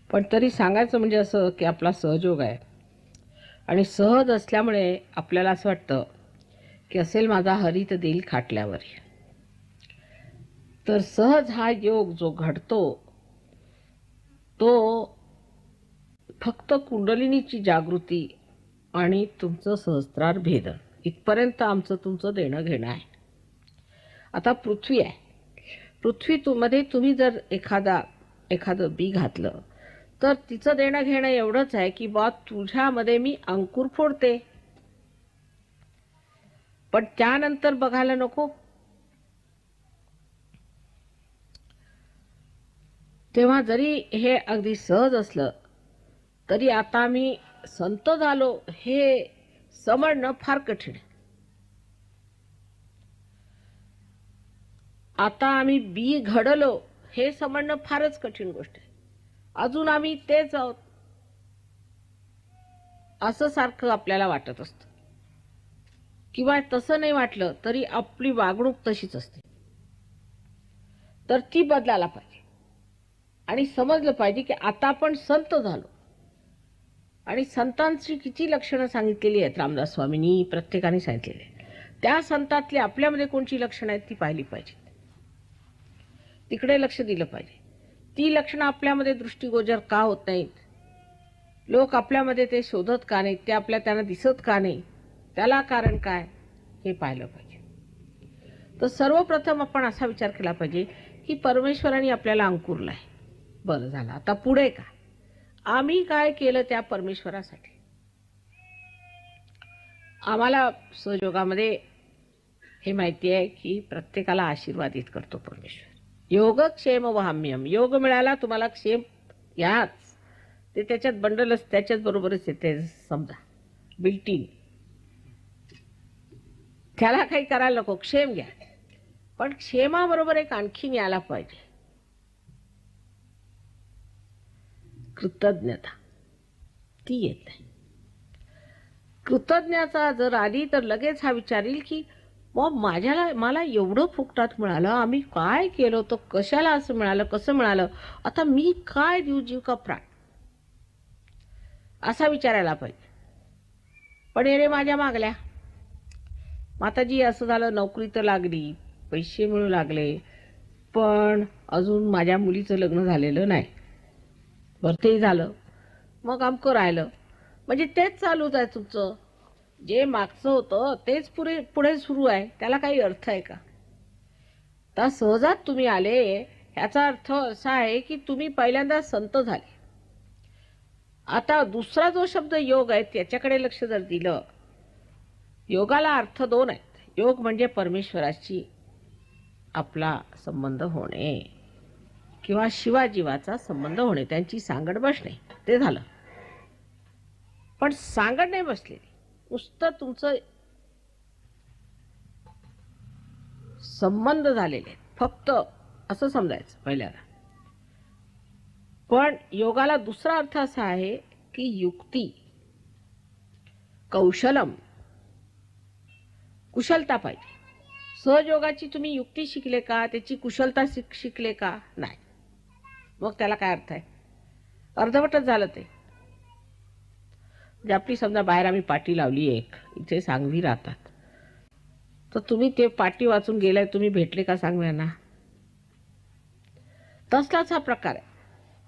पण तरी सांगायचं म्हणजे असं की आपला सहयोग आहे आणि सहज असल्यामुळे आपल्याला असं वाटतं की असेल माझा हरी तर देईल खाटल्यावर. तर सहज हा योग जो घडतो तो फक्त कुंडलिनीची जागृती आणि तुमचं सहस्त्रार भेदन इथपर्यंत आमचं तुमचं देणं घेणं आहे. आता पृथ्वी आहे. मध्ये तुम्ही जर एखादं बी घातलं तर तिचं देणं घेणं एवढंच आहे की बा तुझ्यामध्ये मी अंकुर फोडते, पण त्यानंतर बघायला नको. तेव्हा जरी हे अगदी सहज असलं तरी आता मी संत झालो हे समजणं फार कठीण आहे. आता आम्ही बी घडलो हे समजणं फारच कठीण गोष्ट आहे. अजून आम्ही तेच आहोत असं सारखं आपल्याला वाटत असतं, किंवा तसं नाही वाटलं तरी आपली वागणूक तशीच असते. तर ती बदलायला पाहिजे आणि समजलं पाहिजे की आता आपण संत झालो. आणि संतांची किती लक्षणं सांगितलेली आहेत रामदास स्वामींनी, प्रत्येकाने सांगितलेली आहेत. त्या संतातली आपल्यामध्ये कोणती लक्षणं आहेत ती पाहिली पाहिजे, तिकडे लक्ष दिलं पाहिजे. ती लक्षणं आपल्यामध्ये दृष्टिगोचर का होत नाहीत, लोक आपल्यामध्ये ते शोधत का नाहीत, ते त्यांना दिसत का नाही, त्याला कारण काय हे पाहिलं पाहिजे. तर सर्वप्रथम आपण असा विचार केला पाहिजे की परमेश्वराने आपल्याला अंकुरलाय, बरं झालं, आता पुढे का, आम्ही काय केलं त्या परमेश्वरासाठी. आम्हाला सहयोगामध्ये हे माहिती आहे की प्रत्येकाला आशीर्वादित करतो परमेश्वर. योगक्षेम वहाम्यम, योग मिळाला तुम्हाला क्षेम याच, ते त्याच्यात बंडलच त्याच्याच बरोबरच येते, समजा बिल्टीन, त्याला काही करायला नको, क्षेम घ्या. पण क्षेमाबरोबर एक आणखीन यायला पाहिजे कृतज्ञता, ती येत नाही. कृतज्ञता जर आली तर लगेच हा विचार येईल की मग मला एवढं फुकटात मिळालं, आम्ही काय केलं होतं, कशाला असं मिळालं, कसं मिळालं, आता मी काय देऊ जीव का प्राण, असा विचारायला पाहिजे. पण रे माझ्या मागल्या माताजी असं झालं, नोकरी तर लागली, पैसे मिळू लागले, पण अजून माझ्या मुलीचं लग्न झालेलं नाही, बरं ते झालं, मग आमकं राहिलं. म्हणजे तेच चालूच आहे तुमचं, जे मागचं होतं तेच पुढे सुरू आहे, त्याला काही अर्थ आहे का. तर सहजात तुम्ही आले ह्याचा अर्थ असा आहे की तुम्ही पहिल्यांदा संत झाले. आता दुसरा जो शब्द योग आहे त्याच्याकडे लक्ष जर दिलं, योगाला अर्थ दोन आहेत. योग म्हणजे परमेश्वराशी आपला संबंध होणे किंवा शिवाजीवाचा संबंध होणे, त्यांची सांगड बसणे, ते झालं. पण सांगड नाही बसलेली, नुसतं तुमचं संबंध झालेले फक्त, असं समजायचं पहिल्यांदा. पण योगाला दुसरा अर्थ असा आहे की युक्ती, कौशलम, कुशलता पाहिजे. सहयोगाची तुम्ही युक्ती शिकले का, त्याची कुशलता शिकले का, नाही, मग त्याला काय अर्थ आहे, अर्धवटच झालं ते. म्हणजे आपली समजा बाहेर आम्ही पाटी लावली एक, इथे सांगवी राहतात, तर तुम्ही ते पाटी वाचून गेलाय, तुम्ही भेटले का सांगव्यांना, तसलाच हा प्रकार आहे.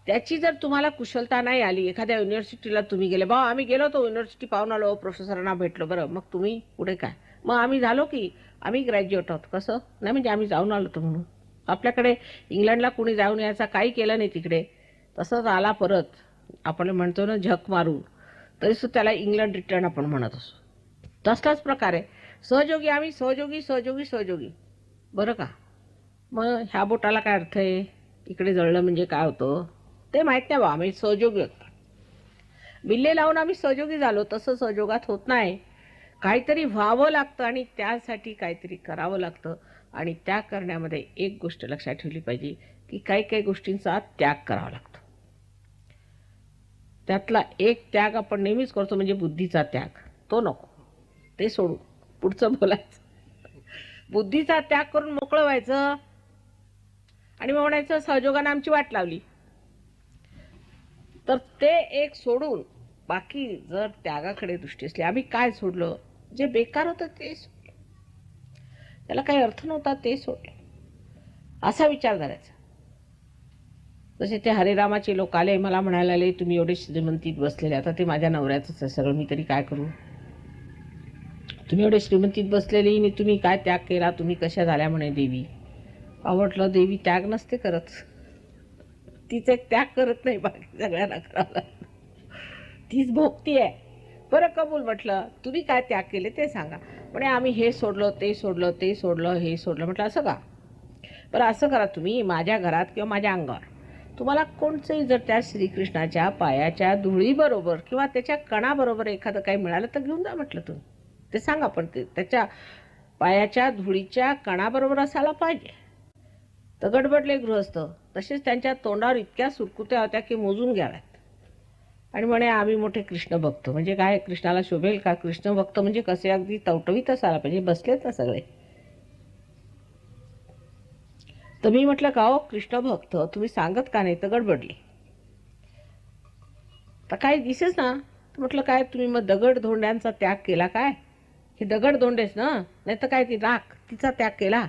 त्याची जर तुम्हाला कुशलता नाही आली, एखाद्या युनिव्हर्सिटीला तुम्ही गेले, बा आम्ही गेलो तो युनिव्हर्सिटी पाहून आलो, प्रोफेसरांना भेटलो, बरं मग तुम्ही पुढे काय, मग आम्ही झालो की आम्ही ग्रॅज्युएट आहोत, कसं नाही, म्हणजे आम्ही जाऊन आलो होतो म्हणून. आपल्याकडे इंग्लंडला कुणी जाऊन यायचा काही केलं नाही तिकडे, तसंच आला परत, आपण म्हणतो ना झक मारून, तरीसुद्धा त्याला इंग्लंड रिटर्न आपण म्हणत असो. तसलाच प्रकार आहे सहयोगी, आम्ही सहयोगी सहयोगी सहयोगी, बरं का. मग ह्या बोटाला काय अर्थ आहे, इकडे जळलं म्हणजे काय होतं ते माहीत नाही, बा आम्ही सहयोगी होतो, बिल्ले लावून आम्ही सहयोगी झालो, तसं सहयोगात होत नाही. काहीतरी व्हावं लागतं आणि त्यासाठी काहीतरी करावं लागतं. आणि त्या करण्यामध्ये एक गोष्ट लक्षात ठेवली पाहिजे की काही काही गोष्टींचा त्याग करावा लागतो. त्यातला एक त्याग आपण नेहमीच करतो, म्हणजे बुद्धीचा त्याग, तो नको, ते सोडून पुढचं बोलायचं. बुद्धीचा त्याग करून मोकळं व्हायचं आणि मग म्हणायचं सहयोगानं आमची वाट लावली. तर ते एक सोडून बाकी जर त्यागाकडे दृष्टी असली, आम्ही काय सोडलं, जे बेकार होतं ते सोडलं, त्याला काही अर्थ नव्हता ते सोडलं, असा विचार करायचा. जसे ते हरिरामाचे लोक आले, मला म्हणायला आले तुम्ही एवढे श्रीमंतीत बसलेले, आता ते माझ्या नवऱ्याचंच आहे सगळं, मी तरी काय करू, तुम्ही एवढे श्रीमंतीत बसलेली आणि तुम्ही काय त्याग केला, तुम्ही कशा झाल्या म्हणे देवी. आवडलं, देवी त्याग नसते करत, तीच एक त्याग करत नाही, बाकी सगळ्यांना करावं, तीच भोगती आहे. बरं कबूल, म्हटलं तुम्ही काय त्याग केले ते सांगा. म्हणे आम्ही हे सोडलं, ते सोडलं, ते सोडलं, हे सोडलं. म्हटलं असं का. बरं असं करा, तुम्ही माझ्या घरात किंवा माझ्या अंगावर तुम्हाला कोणचंही जर त्या श्रीकृष्णाच्या पायाच्या धुळीबरोबर किंवा त्याच्या कणाबरोबर एखादं काही मिळालं तर घेऊन जा म्हटलं, तुम्ही ते सांगा, पण ते त्याच्या पायाच्या धुळीच्या कणाबरोबर असायला पाहिजे. तर गडबडले गृहस्थ. तसेच त्यांच्या तोंडावर इतक्या सुरकुत्या होत्या की मोजून घ्याव्यात. आणि म्हणे आम्ही मोठे कृष्ण भक्त. म्हणजे काय, कृष्णाला शोभेल का, कृष्ण भक्त म्हणजे कसे, अगदी टवटवीत असायला पाहिजे. बसलेच ना सगळे. तर मी म्हटलं का हो कृष्ण भक्त, तुम्ही सांगत का नाही, तर गडबडली. तर काय दिसेच ना. तर म्हटलं काय तुम्ही मग दगड धोंड्यांचा त्याग केला काय, हे दगड धोंडेच ना, नाही तर काय ती राख, तिचा त्याग केला.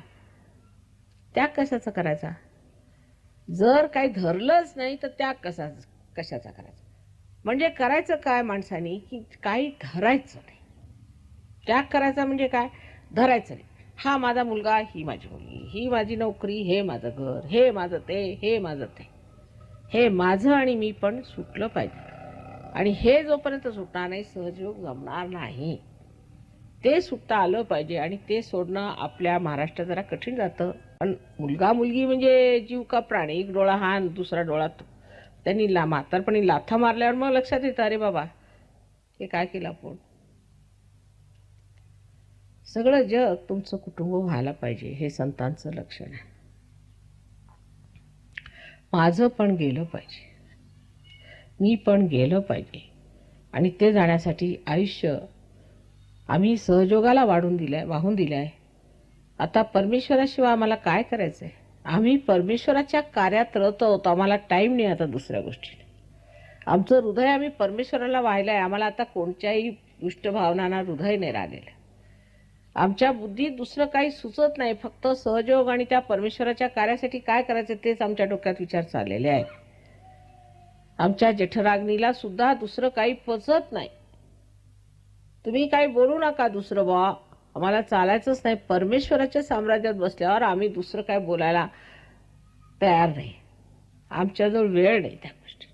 त्याग कशाचा करायचा, जर काही धरलंच नाही तर त्याग कशाचा करायचा. म्हणजे करायचं काय माणसाने, की काही धरायचं नाही. त्याग करायचा म्हणजे काय, धरायचं नाही. हा माझा मुलगा, ही माझी मुलगी, ही माझी नोकरी, हे माझं घर, हे माझं ते, हे माझं ते, हे माझं आणि मी पण सुटलं पाहिजे. आणि हे जोपर्यंत सुटणार नाही सहजयोग जमणार नाही. ते सुटता आलं पाहिजे. आणि ते सोडणं आपल्या महाराष्ट्रात जरा कठीण जातं. पण मुलगा मुलगी म्हणजे जीव का प्राणी, एक डोळा हा दुसरा डोळा तो. त्यांनी म्हातारपणी लाथा मारल्यावर मग लक्षात येतं, अरे बाबा हे काय केलं आपण. सगळं जग तुमचं कुटुंब व्हायला पाहिजे, हे संतांचं लक्षण आहे. माझं पण गेलं पाहिजे, मी पण गेलं पाहिजे. आणि ते जाण्यासाठी आयुष्य आम्ही सहयोगाला वाहून दिलंय. आता परमेश्वराशिवाय आम्हाला काय करायचंय. आम्ही परमेश्वराच्या कार्यात रत आहोत, आम्हाला टाईम नाही आता दुसऱ्या गोष्टी. आमचं हृदय आम्ही परमेश्वराला वाहिलंय. आम्हाला आता कोणत्याही दुष्ट भावनांना हृदय नाही राहिलेलं. आमच्या बुद्धीत दुसरं काही सुचत नाही, फक्त सहयोग आणि त्या परमेश्वराच्या कार्यासाठी काय करायचं तेच आमच्या डोक्यात विचार चाललेले आहे. आमच्या जेठराग्नीला सुद्धा दुसरं काही पचत नाही. तुम्ही काही बोलू नका दुसरं, बा आम्हाला चालायचंच नाही. परमेश्वराच्या साम्राज्यात बसल्यावर आम्ही दुसरं काय बोलायला तयार नाही. आमच्याजवळ वेळ नाही त्या गोष्टी.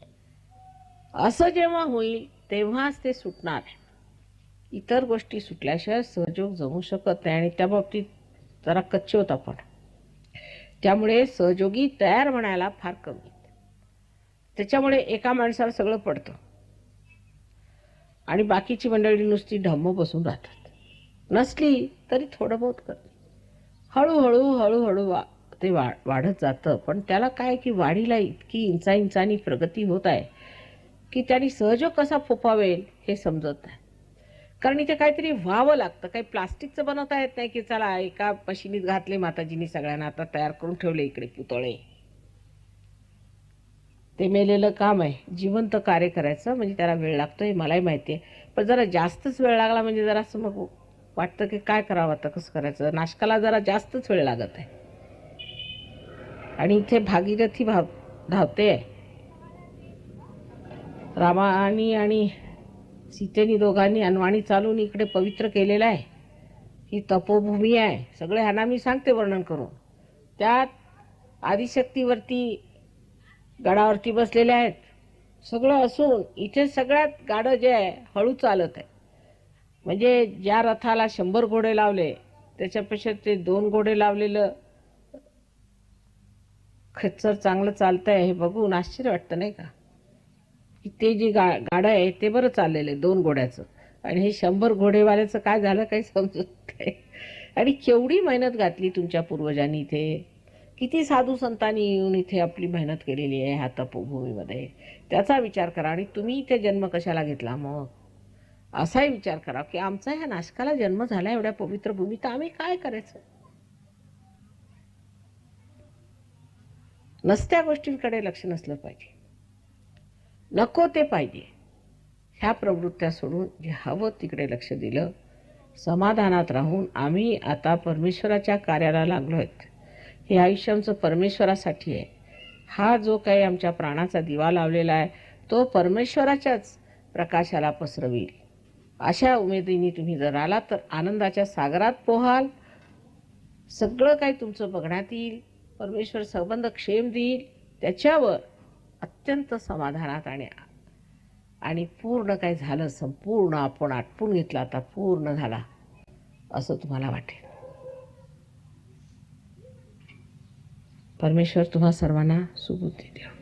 असं जेव्हा होईल तेव्हाच ते सुटणार आहे. इतर गोष्टी सुटल्याशिवाय सहयोग जमू शकत नाही. आणि त्या बाबतीत जरा कच्चे होत आपण. त्यामुळे सहयोगी तयार म्हणायला फार कमी. त्याच्यामुळे एका माणसाला सगळं पडतं आणि बाकीची मंडळी नुसती ढम्म बसून राहतात. नसली तरी थोडं बहुत करते. हळूहळू ते वाढत जातं. पण त्याला काय की वाढीला इतकी इंचांनी प्रगती होत आहे की त्यांनी सहयोग कसा फोफावेल हे समजत नाही. कारण इथे काहीतरी व्हावं लागतं. काही प्लास्टिकचं बनवता येत नाही की चला एका मशिनीत घातले माताजींनी सगळ्यांना, आता तयार करून ठेवले इकडे पुतळे. ते मेलेलं काम आहे. जिवंत कार्य करायचं म्हणजे त्याला वेळ लागतो, हे मलाही माहिती आहे. पण जरा जास्तच वेळ लागला म्हणजे जरा असं मग वाटतं की काय करावं आता, कसं करायचं. नाशकाला जरा जास्तच वेळ लागत आहे. आणि इथे भागीरथी धावते. रामानी आणि सीतेनी दोघांनी अनवाणी चालून इकडे पवित्र केलेलं आहे. ही तपोभूमी आहे. सगळे ह्यांना मी सांगते वर्णन करून. त्यात आदिशक्तीवरती गडावरती बसलेले आहेत. सगळं असून इथे सगळ्यात गाडं जे आहे हळू चालत आहे. म्हणजे ज्या रथाला 100 घोडे लावले त्याच्यापेक्षा ते 2 घोडे लावलेलं खच्चर चांगलं चालतंय हे बघून आश्चर्य वाटतं नाही का. की ते जी गाडं आहे ते बरं चाललेलं आहे 2 घोड्याचं, आणि हे 100 घोडेवाल्याचं काय झालं काही समजत नाही. आणि केवढी मेहनत घातली तुमच्या पूर्वजांनी इथे. किती साधू संतांनी येऊन इथे आपली मेहनत केलेली आहे ह्या तपोभूमीमध्ये, त्याचा विचार करा. आणि तुम्ही इथे जन्म कशाला घेतला मग, असाही विचार करा की आमचा ह्या नाशकाला जन्म झाला एवढ्या पवित्र भूमीत, तर आम्ही काय करायचं. नसत्या गोष्टींकडे लक्ष नसलं पाहिजे. नको ते पाहिजे ह्या प्रवृत्त्या सोडून जे हवं तिकडे लक्ष दिलं, समाधानात राहून आम्ही आता परमेश्वराच्या कार्याला लागलो आहेत. हे आयुष्य आमचं परमेश्वरासाठी आहे. हा जो काही आमच्या प्राणाचा दिवा लावलेला आहे तो परमेश्वराच्याच प्रकाशाला पसरवील. अशा उमेदीने तुम्ही जर आलात तर आनंदाच्या सागरात पोहाल. सगळं काही तुमचं बघण्यात येईल. परमेश्वर संबंध क्षेम देईल. त्याच्यावर अत्यंत समाधानात आणि पूर्ण काय झालं, संपूर्ण आपण आटपून घेतला, आता पूर्ण झाला असं तुम्हाला वाटेल. परमेश्वर तुम्हा सर्वांना सुबुद्धी द्यावा.